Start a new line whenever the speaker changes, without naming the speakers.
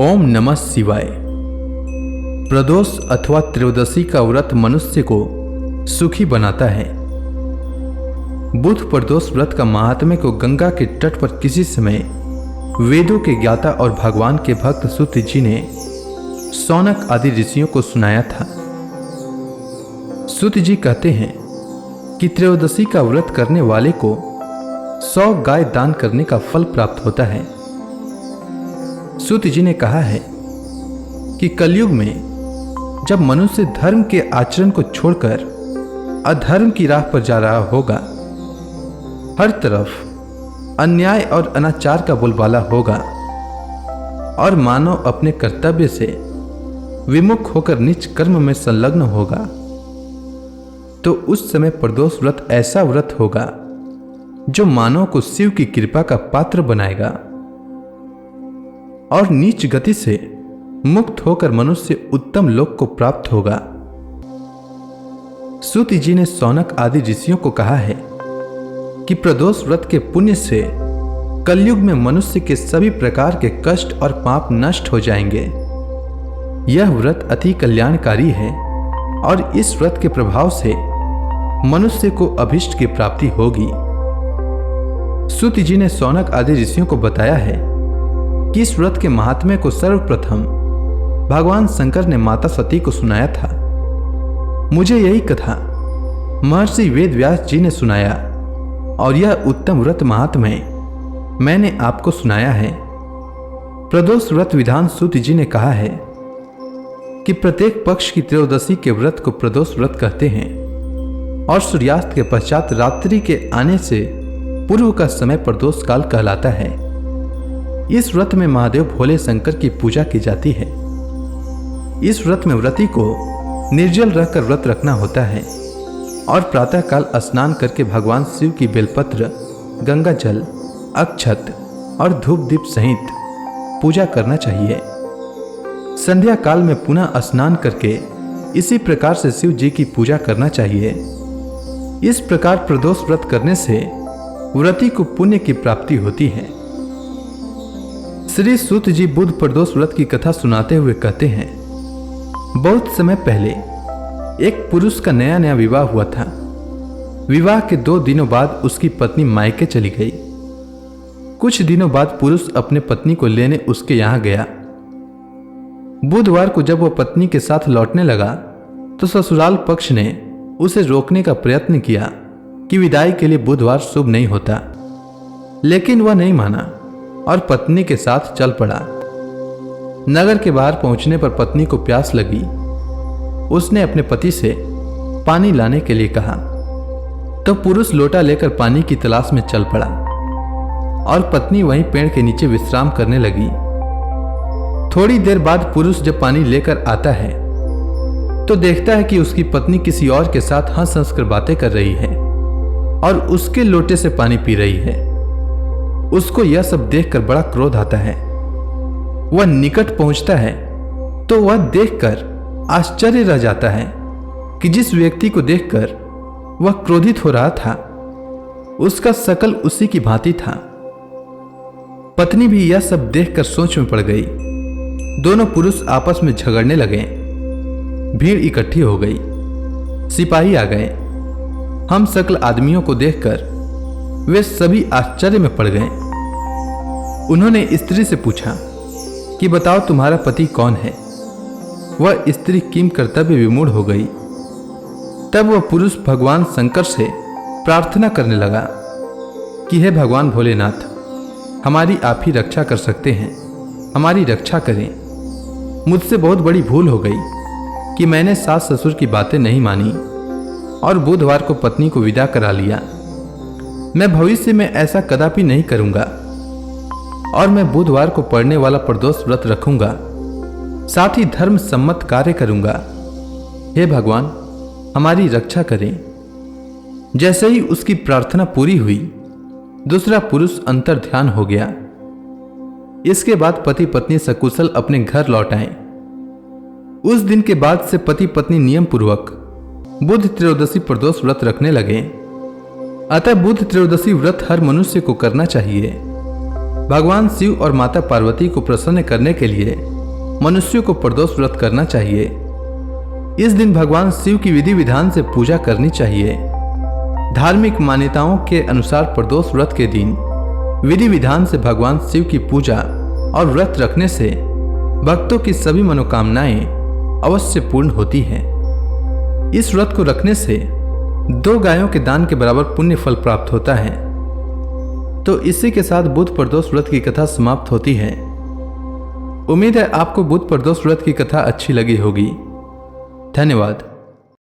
ओम नमः शिवाय। प्रदोष अथवा त्रयोदशी का व्रत मनुष्य को सुखी बनाता है। बुध प्रदोष व्रत का महात्म्य को गंगा के तट पर किसी समय वेदों के ज्ञाता और भगवान के भक्त सूत जी ने शौनक आदि ऋषियों को सुनाया था। सूत जी कहते हैं कि त्रयोदशी का व्रत करने वाले को 100 गाय दान करने का फल प्राप्त होता है। सूत जी ने कहा है कि कलयुग में जब मनुष्य धर्म के आचरण को छोड़कर अधर्म की राह पर जा रहा होगा, हर तरफ अन्याय और अनाचार का बोलबाला होगा और मानव अपने कर्तव्य से विमुख होकर नीच कर्म में संलग्न होगा, तो उस समय प्रदोष व्रत ऐसा व्रत होगा जो मानव को शिव की कृपा का पात्र बनाएगा और नीच गति से मुक्त होकर मनुष्य उत्तम लोक को प्राप्त होगा। सूत जी ने शौनक आदि ऋषियों को कहा है कि प्रदोष व्रत के पुण्य से कलयुग में मनुष्य के सभी प्रकार के कष्ट और पाप नष्ट हो जाएंगे। यह व्रत अति कल्याणकारी है और इस व्रत के प्रभाव से मनुष्य को अभीष्ट की प्राप्ति होगी। सूत जी ने शौनक आदि ऋषियों को बताया है कि इस व्रत के महात्म्य को सर्वप्रथम भगवान शंकर ने माता सती को सुनाया था। मुझे यही कथा महर्षि वेद व्यास जी ने सुनाया और यह उत्तम व्रत महात्म्य मैंने आपको सुनाया है। प्रदोष व्रत विधान सूत जी ने कहा है कि प्रत्येक पक्ष की त्रयोदशी के व्रत को प्रदोष व्रत कहते हैं और सूर्यास्त के पश्चात रात्रि के आने से पूर्व का समय प्रदोष काल कहलाता है। इस व्रत में महादेव भोले शंकर की पूजा की जाती है। इस व्रत में व्रती को निर्जल रहकर व्रत रखना होता है और प्रातःकाल स्नान करके भगवान शिव की बेलपत्र, गंगा जल, अक्षत और धूप दीप सहित पूजा करना चाहिए। संध्या काल में पुनः स्नान करके इसी प्रकार से शिव जी की पूजा करना चाहिए। इस प्रकार प्रदोष व्रत करने से व्रती को पुण्य की प्राप्ति होती है। श्री सूत जी बुध प्रदोष व्रत की कथा सुनाते हुए कहते हैं, बहुत समय पहले एक पुरुष का नया नया विवाह हुआ था। विवाह के 2 दिनों बाद उसकी पत्नी मायके चली गई। कुछ दिनों बाद पुरुष अपने पत्नी को लेने उसके यहां गया। बुधवार को जब वह पत्नी के साथ लौटने लगा तो ससुराल पक्ष ने उसे रोकने का प्रयत्न किया कि विदाई के लिए बुधवार शुभ नहीं होता, लेकिन वह नहीं माना और पत्नी के साथ चल पड़ा। नगर के बाहर पहुंचने पर पत्नी को प्यास लगी। उसने अपने पति से पानी लाने के लिए कहा तो पुरुष लोटा लेकर पानी की तलाश में चल पड़ा और पत्नी वहीं पेड़ के नीचे विश्राम करने लगी। थोड़ी देर बाद पुरुष जब पानी लेकर आता है तो देखता है कि उसकी पत्नी किसी और के साथ हंस हंस कर बातें कर रही है और उसके लोटे से पानी पी रही है। उसको यह सब देखकर बड़ा क्रोध आता है। वह निकट पहुंचता है तो वह देखकर आश्चर्य रह जाता है कि जिस व्यक्ति को देखकर वह क्रोधित हो रहा था उसका शकल उसी की भांति था। पत्नी भी यह सब देखकर सोच में पड़ गई। दोनों पुरुष आपस में झगड़ने लगे। भीड़ इकट्ठी हो गई। सिपाही आ गए। हम सकल आदमियों को देखकर वे सभी आश्चर्य में पड़ गए। उन्होंने स्त्री से पूछा कि बताओ तुम्हारा पति कौन है। वह स्त्री किम कर्तव्य विमूढ़ हो गई। तब वह पुरुष भगवान शंकर से प्रार्थना करने लगा कि हे भगवान भोलेनाथ, हमारी आप ही रक्षा कर सकते हैं, हमारी रक्षा करें। मुझसे बहुत बड़ी भूल हो गई कि मैंने सास ससुर की बातें नहीं मानी और बुधवार को पत्नी को विदा करा लिया। मैं भविष्य में ऐसा कदापि नहीं करूंगा और मैं बुधवार को पड़ने वाला प्रदोष व्रत रखूंगा, साथ ही धर्म सम्मत कार्य करूंगा। हे भगवान, हमारी रक्षा करें। जैसे ही उसकी प्रार्थना पूरी हुई, दूसरा पुरुष अंतर ध्यान हो गया। इसके बाद पति पत्नी सकुशल अपने घर लौट आए। उस दिन के बाद से पति पत्नी नियम पूर्वक बुध त्रयोदशी प्रदोष व्रत रखने लगे। अतः बुध त्रयोदशी व्रत हर मनुष्य को करना चाहिए। भगवान शिव और माता पार्वती को प्रसन्न करने के लिए मनुष्यों को प्रदोष व्रत करना चाहिए। इस दिन भगवान शिव की विधि विधान से पूजा करनी चाहिए। धार्मिक मान्यताओं के अनुसार प्रदोष व्रत के दिन विधि विधान से भगवान शिव की पूजा और व्रत रखने से भक्तों की सभी मनोकामनाएं अवश्य पूर्ण होती हैं। इस व्रत को रखने से 2 गायों के दान के बराबर पुण्य फल प्राप्त होता है। तो इसी के साथ बुध प्रदोष व्रत की कथा समाप्त होती है। उम्मीद है आपको बुध प्रदोष व्रत की कथा अच्छी लगी होगी। धन्यवाद।